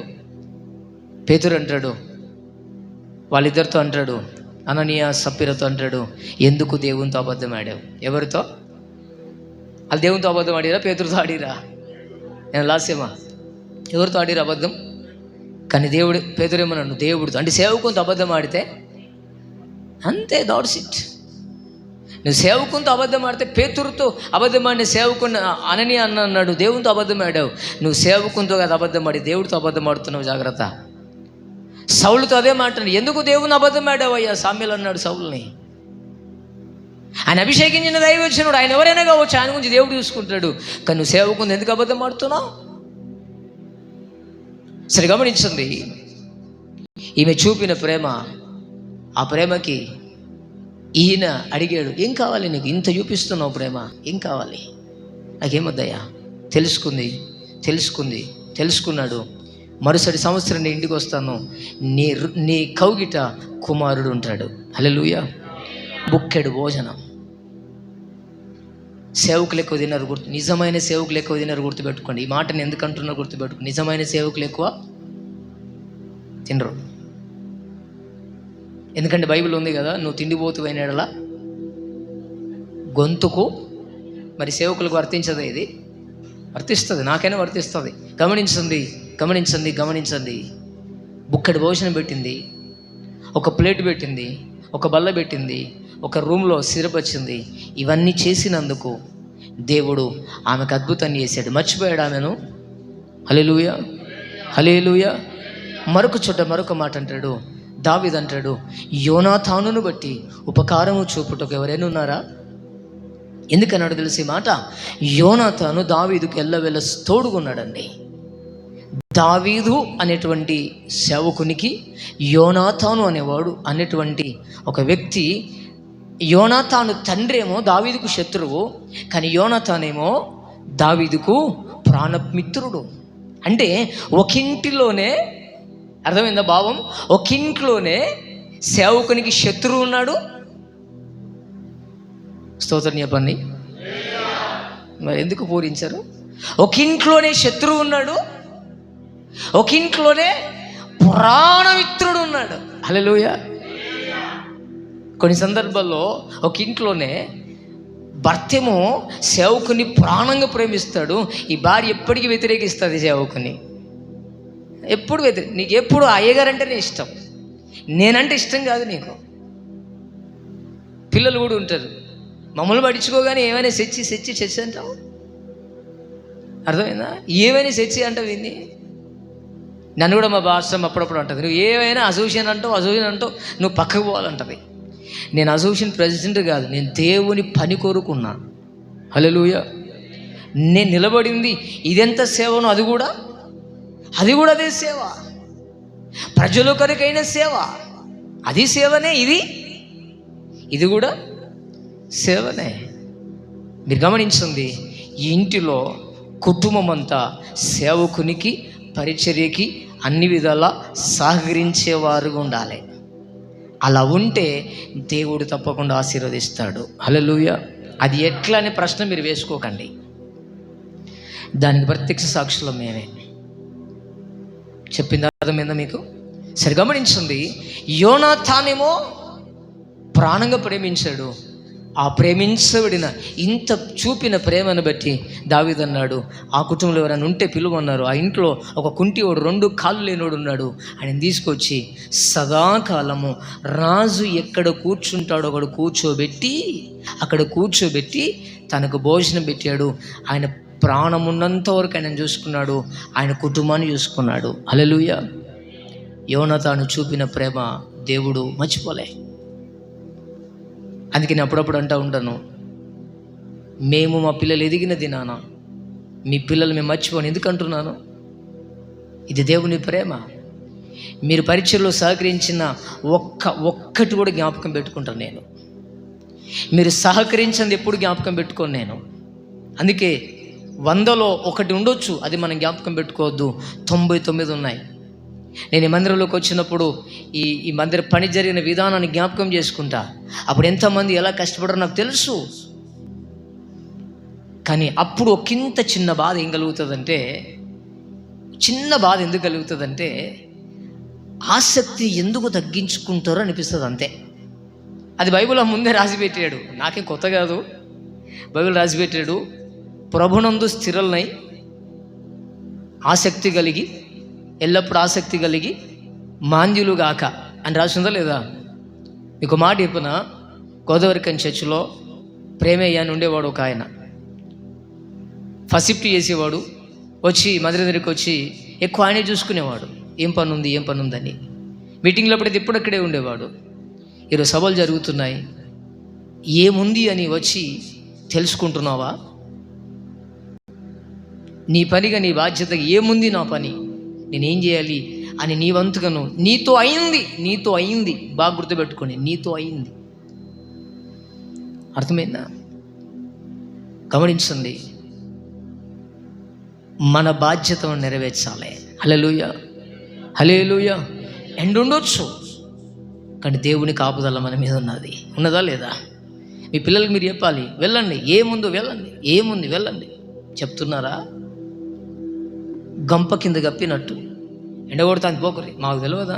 వాళ్ళిద్దరితో అంటాడు, అననీయ సప్పిరతో అంటాడు, ఎందుకు దేవునితో అబద్ధం ఆడావు? ఎవరితో? వాళ్ళు దేవునితో అబద్ధం ఆడిరా, పేతురుతో ఆడిరా? నేను లాస్యమా? ఎవరితో ఆడిరా అబద్ధం? కానీ పేతురేమన్నాడు, దేవుడితో. అంటే సేవకునితో అబద్ధం ఆడితే అంతే, దాట్స్ ఇట్. నువ్వు సేవకునితో అబద్ధం ఆడితే, పేతురుతో అబద్ధం ఆడిన సేవకుని అనని అన్నాడు, దేవునితో అబద్ధం ఆడావు. నువ్వు సేవకునితో కదా అబద్ధం ఆడి, దేవుడితో అబద్ధం ఆడుతున్నావు, జాగ్రత్త. సౌలుతో అదే మాట్లాడు, ఎందుకు దేవుని అబద్ధం ఆడావు అయ్యా సామ్యులు అన్నాడు సౌలుని. ఆయన అభిషేకించిన దైవజనుడు, ఆయన ఎవరైనా కావచ్చు, ఆయన గురించి దేవుడు చూసుకుంటాడు. కానీ నువ్వు సేవకుని ఎందుకు అబద్ధం ఆడుతున్నావు? సరే గమనించండి, ఈమె చూపిన ప్రేమ, ఆ ప్రేమకి ఈయన అడిగాడు, ఏం కావాలి నీకు? ఇంత చూపిస్తున్నావు ప్రేమ, ఏం కావాలి? నాకేమొద్దయ్యా. తెలుసుకున్నాడు. మరుసటి సంవత్సరం నీ ఇంటికి వస్తాను, నీ కౌగిట కుమారుడు ఉంటాడు. హల్లెలూయా. బుక్కెడు భోజనం. సేవకులు ఎక్కువ తిన్నారు నిజమైన సేవకులు ఎక్కువ తిన్నారు గుర్తుపెట్టుకోండి. ఈ మాటను ఎందుకంటున్నా గుర్తుపెట్టుకోండి. నిజమైన సేవకులు ఎక్కువ తినరు. ఎందుకంటే బైబిల్ ఉంది కదా, నువ్వు తిండిపోతువైన ఎడల గొంతుకు. మరి సేవకులకు వర్తించదు ఇది? వర్తిస్తుంది, నాకైనా వర్తిస్తుంది. గమనించండి. బుక్కడి భోజనం పెట్టింది, ఒక ప్లేట్ పెట్టింది, ఒక బల్ల పెట్టింది, ఒక రూమ్లో సిరప్ వచ్చింది. ఇవన్నీ చేసినందుకు దేవుడు ఆమెకు అద్భుతాన్ని చేశాడు. మర్చిపోయాడు ఆమెను. హల్లెలూయా. మరొక మాట అంటాడు, దావీదు అంటాడు, యోనాతానును బట్టి ఉపకారము చూపుటకు ఎవరైనా ఉన్నారా? ఎందుకన్నాడు తెలిసి మాట? యోనాతాను దావీదుకు ఎల్లవెల్ల తోడుగున్నాడండి. దావీదు అనేటువంటి సేవకునికి యోనాతాను అనేవాడు అనేటువంటి ఒక వ్యక్తి యోనాతాను తండ్రి ఏమో దావీదుకు శత్రువు, కానీ యోనాతానేమో దావీదుకు ప్రాణమిత్రుడు. అంటే ఒకింటిలోనే, అర్థమైందా భావం? ఒకింట్లోనే సేవకునికి శత్రువు ఉన్నాడు. స్తోత్రం చెప్పండి. మరి ఎందుకు పూరించారు? ఒకింట్లోనే శత్రువు ఉన్నాడు, ఒకింట్లోనే ప్రాణమిత్రుడు ఉన్నాడు. హల్లెలూయా. కొన్ని సందర్భాల్లో ఒక ఇంట్లోనే భర్తేమో సేవకుని ప్రాణంగా ప్రేమిస్తాడు, ఈ భార్య ఎప్పటికీ వ్యతిరేకిస్తుంది సేవకుని. ఎప్పుడు నీకు ఎప్పుడు అయ్యగారంటేనే ఇష్టం, నేనంటే ఇష్టం కాదు నీకు. పిల్లలు కూడా ఉంటారు, మమ్మల్ని పట్టించుకోగానే ఏమైనా సెచ్చి అంటావు. అర్థమైందా? ఏమైనా సెచ్చి అంటావు. విని నన్ను కూడా మా భాషం అప్పుడప్పుడు అంటుంది, నువ్వు ఏమైనా అసోసియేషన్ అంటావు, నువ్వు పక్కకు పోవాలంటది. నేను అసోసియేషన్ ప్రెసిడెంట్ కాదు, నేను దేవుని పని కోరుకున్నా. హల్లెలూయా. నేను నిలబడింది ఇదెంత సేవనో అది కూడా అదే సేవ. ప్రజల కొరకైన సేవ, అది సేవనే. ఇది కూడా సేవనే. మీరు గమనించండి, ఈ ఇంటిలో కుటుంబం అంతా సేవకునికి పరిచర్యకి అన్ని విధాలా సహకరించేవారుగా ఉండాలి. అలా ఉంటే దేవుడు తప్పకుండా ఆశీర్వదిస్తాడు. హల్లెలూయా. అది ఎట్లా అనే ప్రశ్న మీరు వేసుకోకండి, దానికి ప్రత్యక్ష సాక్షులు మేమే. చెప్పింది అర్థమైందా మీకు? సరి గమనించండి, యోనాతానేమో ప్రాణంగా ప్రేమించాడు. ఆ ప్రేమించబడిన ఇంత చూపిన ప్రేమను బట్టి దావీదు అన్నాడు, ఆ కుటుంబంలో ఎవరైనా ఉంటే పిలువన్నారు. ఆ ఇంట్లో ఒక కుంటివాడు, 2 కాళ్ళు లేనోడు ఉన్నాడు. ఆయన తీసుకొచ్చి సదాకాలము రాజు ఎక్కడ కూర్చుంటాడో అక్కడ కూర్చోబెట్టి తనకు భోజనం పెట్టాడు. ఆయన ప్రాణం ఉన్నంత వరకు ఆయన చూసుకున్నాడు, ఆయన కుటుంబాన్ని చూసుకున్నాడు. హల్లెలూయా. యోనాతాను చూపిన ప్రేమ దేవుడు మర్చిపోలే. అందుకే నేను అప్పుడప్పుడు అంటూ ఉంటాను, మేము మా పిల్లలు ఎదిగిన దినాన మీ పిల్లలు మేము మర్చిపోను. ఎందుకు అంటున్నాను? ఇది దేవుని ప్రేమ. మీరు పరిచయలో సహకరించిన ఒక్కటి కూడా జ్ఞాపకం పెట్టుకుంటాను నేను. మీరు సహకరించింది ఎప్పుడు జ్ఞాపకం పెట్టుకోను నేను. అందుకే 100లో 1 ఉండొచ్చు, అది మనం జ్ఞాపకం పెట్టుకోవద్దు. 99 ఉన్నాయి. నేను ఈ మందిరంలోకి వచ్చినప్పుడు ఈ మందిర పని జరిగిన విధానాన్ని జ్ఞాపకం చేసుకుంటా. అప్పుడు ఎంతమంది ఎలా కష్టపడారో నాకు తెలుసు. కానీ అప్పుడు ఒకంత చిన్న బాధ ఏం కలుగుతుందంటే, ఎందుకు కలుగుతుందంటే, ఆసక్తి ఎందుకు తగ్గించుకుంటారో అనిపిస్తుంది అంతే. అది బైబిల్లో ముందే రాసిపెట్టాడు, నాకేం కొత్త కాదు. బైబిల్ రాసిపెట్టాడు, ప్రభునందు స్థిరలనై ఆసక్తి కలిగి, ఎల్లప్పుడూ ఆసక్తి కలిగి మాంద్యులు గాక అని రాసిందా లేదా? మీకు మాట చెప్పిన, గోదావరికన్ చర్చిలో ప్రేమయ్య అని ఉండేవాడు ఒక ఆయన. ఫస్ట్ షిఫ్ట్ చేసేవాడు. వచ్చి మందిరం దగ్గరికి వచ్చి ఎక్కువ ఆయనే చూసుకునేవాడు, ఏం పని ఉందని. మీటింగ్లో పడితే ఎప్పుడు అక్కడే ఉండేవాడు. ఈరోజు సభలు జరుగుతున్నాయి, ఏముంది అని వచ్చి తెలుసుకుంటున్నావా? నీ పనిగా, నీ బాధ్యతగా ఏముంది నా పని, నేనేం చేయాలి అని నీ వంతుగాను నీతో అయింది. బాగా గుర్తుపెట్టుకోండి, నీతో అయింది. అర్థమైందా? గమనించండి, మన బాధ్యతను నెరవేర్చాలి. హల్లెలూయా. ఎండ ఉండొచ్చు, కానీ దేవుని కాపుదల మన మీద ఉన్నదా లేదా? మీ పిల్లలకి మీరు చెప్పాలి, వెళ్ళండి, ఏముందో వెళ్ళండి. చెప్తున్నారా? గంప కింద కప్పినట్టు ఎండగొడతానికి పోకరి. మాకు తెలియదా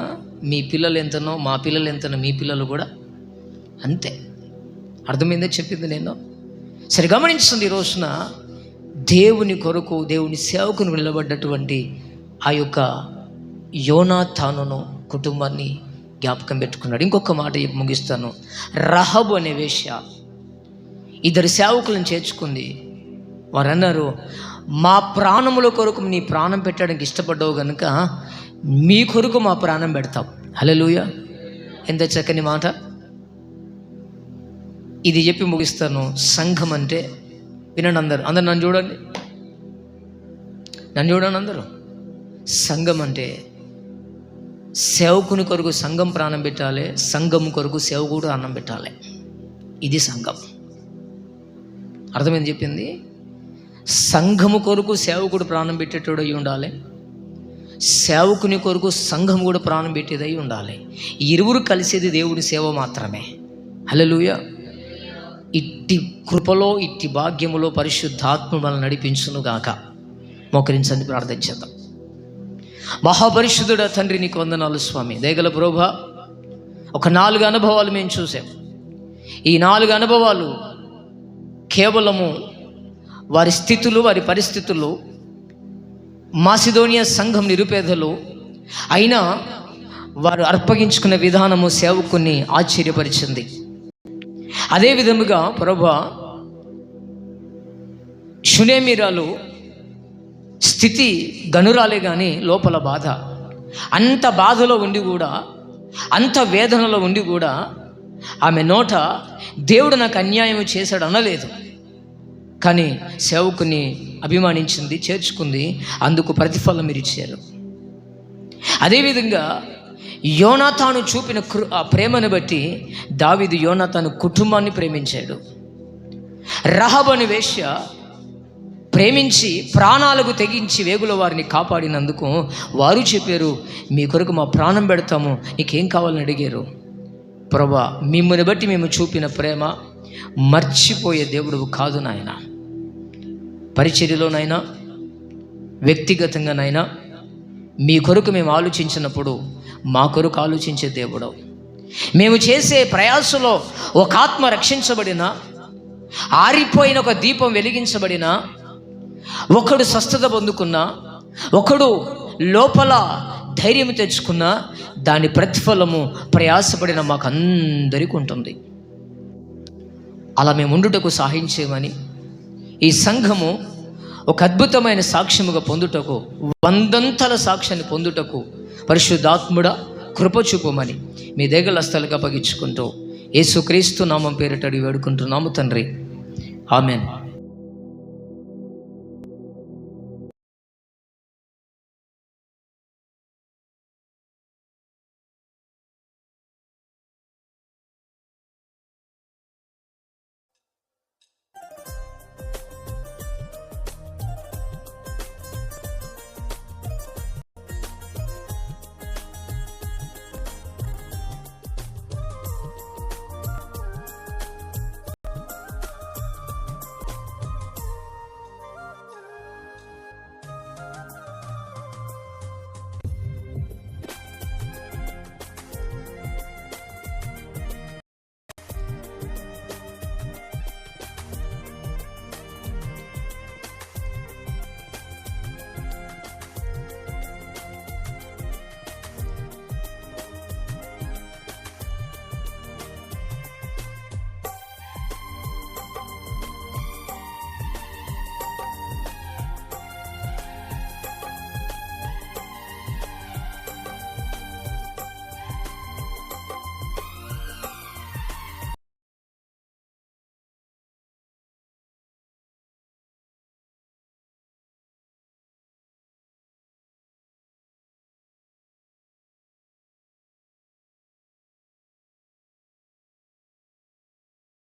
మీ పిల్లలు ఎంతనో, మా పిల్లలు ఎంతనో, మీ పిల్లలు కూడా అంతే. అర్థమైందే చెప్పింది నేను. సరే గమనించండి, ఈ రోజున దేవుని కొరకు, దేవుని సేవకుని నిలబడ్డటువంటి ఆ యొక్క యోనాతానును కుటుంబాన్ని జ్ఞాపకం పెట్టుకున్నాడు. ఇంకొక మాట చెప్పి ముగిస్తాను. రహబు అనే వేశ్య 2 సేవకులను చేర్చుకుంది. వారు అన్నారు, మా ప్రాణముల కొరకు నీ ప్రాణం పెట్టడానికి ఇష్టపడ్డావు కనుక మీ కొరకు మా ప్రాణం పెడతాం. హల్లెలూయా. ఎంత చక్కని మాట. ఇది చెప్పి ముగిస్తాను. సంఘం అంటే, వినండి అందరూ నన్ను చూడండి అందరూ. సంఘం అంటే సేవకుని కొరకు సంఘం ప్రాణం పెట్టాలి, సంఘం కొరకు సేవకుడు అన్నం పెట్టాలి. ఇది సంఘం. అర్థమైంది చెప్పింది. సంఘము కొరకు సేవకుడు ప్రాణం పెట్టేటోడు అయి ఉండాలి, సేవకుని కొరకు సంఘం కూడా ప్రాణం పెట్టేదై ఉండాలి. ఇరువురు కలిసేది దేవుడి సేవ మాత్రమే. హల్లెలూయా. ఇట్టి కృపలో ఇట్టి భాగ్యములో పరిశుద్ధాత్మ మనల్ని నడిపించును గాక. మోకరించండి, ప్రార్థన చేద్దాం. మహాపరిశుద్ధుడా తండ్రి, నీకు వందనాలు స్వామి. దయగల ప్రభువా, ఒక 4 అనుభవాలు మేము చూసాం. ఈ 4 అనుభవాలు కేవలము వారి స్థితులు, వారి పరిస్థితులు, మాసిదోనియా సంఘం నిరుపేదలు అయినా వారు అర్పగించుకున్న విధానము సేవకుని ఆశ్చర్యపరిచింది. అదే విధముగా ప్రభువా, షునేమీరాలు స్థితి గనురాలే కానీ లోపల బాధ. అంత బాధలో ఉండి కూడా, అంత వేదనలో ఉండి కూడా ఆమె నోట దేవుడు నాకు అన్యాయం చేశాడు అనలేదు. కానీ సేవకుని అభిమానించింది, చేర్చుకుంది. అందుకు ప్రతిఫలం మీరు ఇచ్చారు. అదేవిధంగా యోనాతాను చూపిన ఆ ప్రేమను బట్టి దావీదు యోనాతాను కుటుంబాన్ని ప్రేమించాడు. రహబ్ అనే వేశ్య ప్రేమించి ప్రాణాలకు తెగించి వేగుల వారిని కాపాడినందుకు వారు చెప్పారు, మీ కొరకు మా ప్రాణం పెడతాము, నీకేం కావాలని అడిగారు. ప్రభా, మిమ్మల్ని బట్టి మేము చూపిన ప్రేమ మర్చిపోయే దేవుడు కాదు నాయన. పరిచర్యలోనైనా వ్యక్తిగతంగానైనా మీ కొరకు మేము ఆలోచించినప్పుడు మా కొరకు ఆలోచించే దేవుడు. మేము చేసే ప్రయాసలో ఒక ఆత్మ రక్షించబడిన, ఆరిపోయిన ఒక దీపం వెలిగించబడిన, ఒకడు స్వస్థత పొందుకున్నా, ఒకడు లోపల ధైర్యం తెచ్చుకున్నా, దాని ప్రతిఫలము ప్రయాసపడిన మాకు అందరికీ ఉంటుంది. అలా మేము ఉండుటకు సహాయం చేయమని, ఈ సంఘము ఒక అద్భుతమైన సాక్ష్యముగా పొందుటకు, 100 సాక్ష్యాన్ని పొందుటకు పరిశుద్ధాత్ముడా కృప చూపమని మీ దగ్గర హస్తాలకు అప్పగించుకుంటూ యేసుక్రీస్తు నామం పేరిట అడిగి వేడుకుంటున్నాము తండ్రి. ఆమెన్.